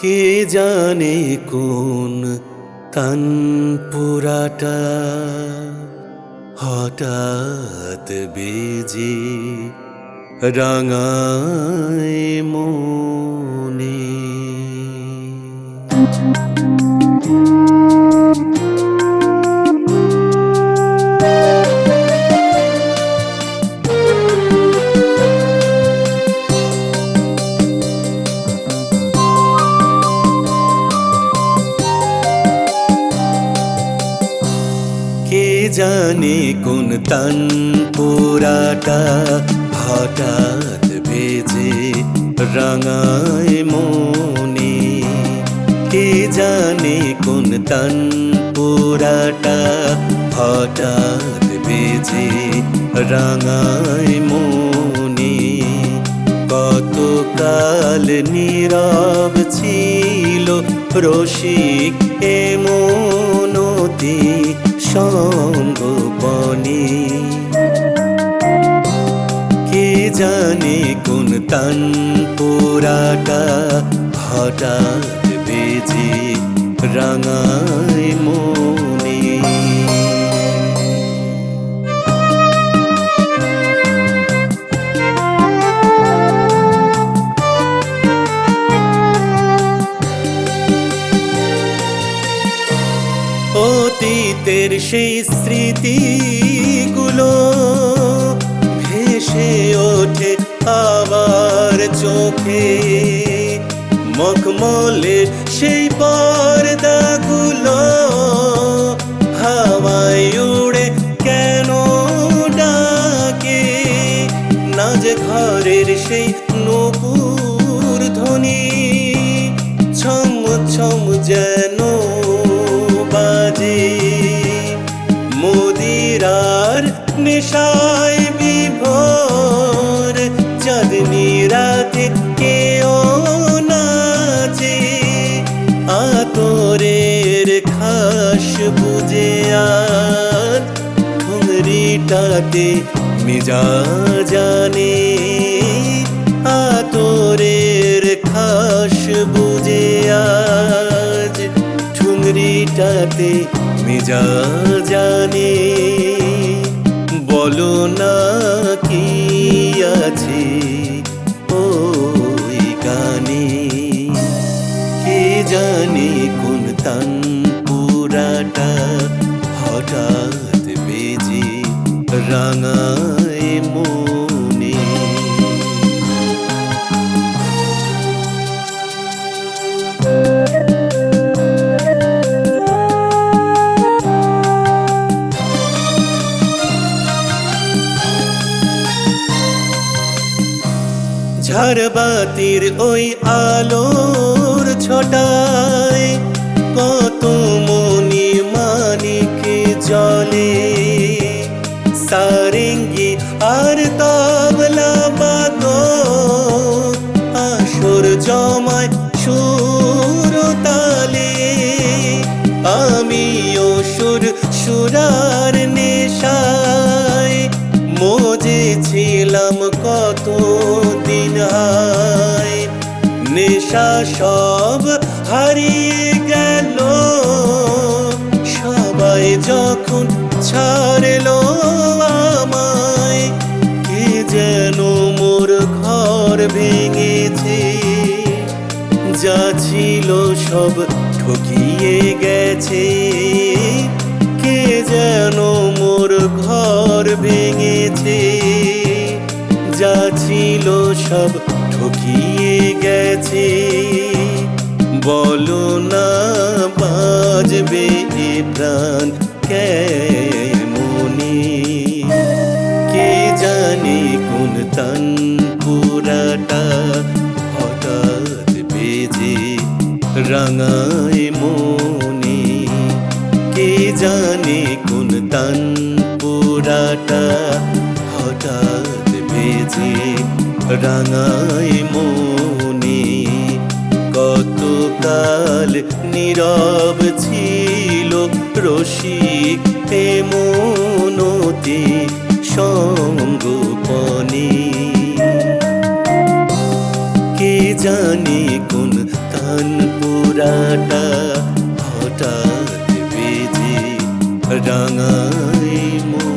কে জানে কোন তানপুরাটা হঠাৎ বেজে রাঙায় মনে। কে জানে কোন তানপুরাটা হঠাৎ বেজে রাঙায় মনে। কে জানে কোন তানপুরাটা হঠাৎ বেজে রাঙায় মনে। কতকাল নীরব ছিল রসিক এমনতি সঙ্গোপনে। কে জানে কোন তানপুরাটা হঠাৎ বেজে রাঙায় মনে। অতীতের সেই স্মৃতিগুলো ভেসে ওঠে আবার চোখে। মখমলের সেই পর্দাগুলো হাওয়ায় উড়ে কেন ডাকে। না যে ঘরের সেই নূপুর ধ্বনি ছম ছম যেন বাজে। মদিরার নেশায় বিভোর চাঁদনি রাতে কেউ নাচে। আতরের খাস বুঝে আর ঠুংরিটাতে মেজাজানে। আতরের খাস বুঝে আজ ঠুংরিটাতে মেজাজানে। বলো না কি আছে ওই গানে। কে জানে কোন তানপুরাটা হঠাৎ বেজে রাঙায় মনে। ঝাড়বাতির ওই আলোর ছটায় কত মনি মানিকে জলে। সারেঙ্গি আর তবলা বাদো আসর জমায় সুর তালে। আমিও সুর সুরার নেশায় মজেছিলাম কত দিন হায়। নেশা সব হারিয়ে গেল সবাই যখন ছাড়লো আমায়। কে যেন মোর ঘর ভেঙেছে যা ছিল সব ঠকিয়ে গেছে। কে যেন মোর ঘর ভেঙেছে যা ছিল সব ঠকিয়ে গেছে। বলো না বাজবে এ প্রাণ কেমনে। কে জানে কোন তানপুরাটা হঠাৎ বেজে রাঙায় মনে। কে জানে কোন তানপুরাটা হঠাৎ বেজে রাঙায় মনে। কতকাল নীরব ছিল রসিক এমনতি সঙ্গোপনে। কে জানে কোন ধান পোড়াটা হঠাৎ বেজে রাঙায় মন।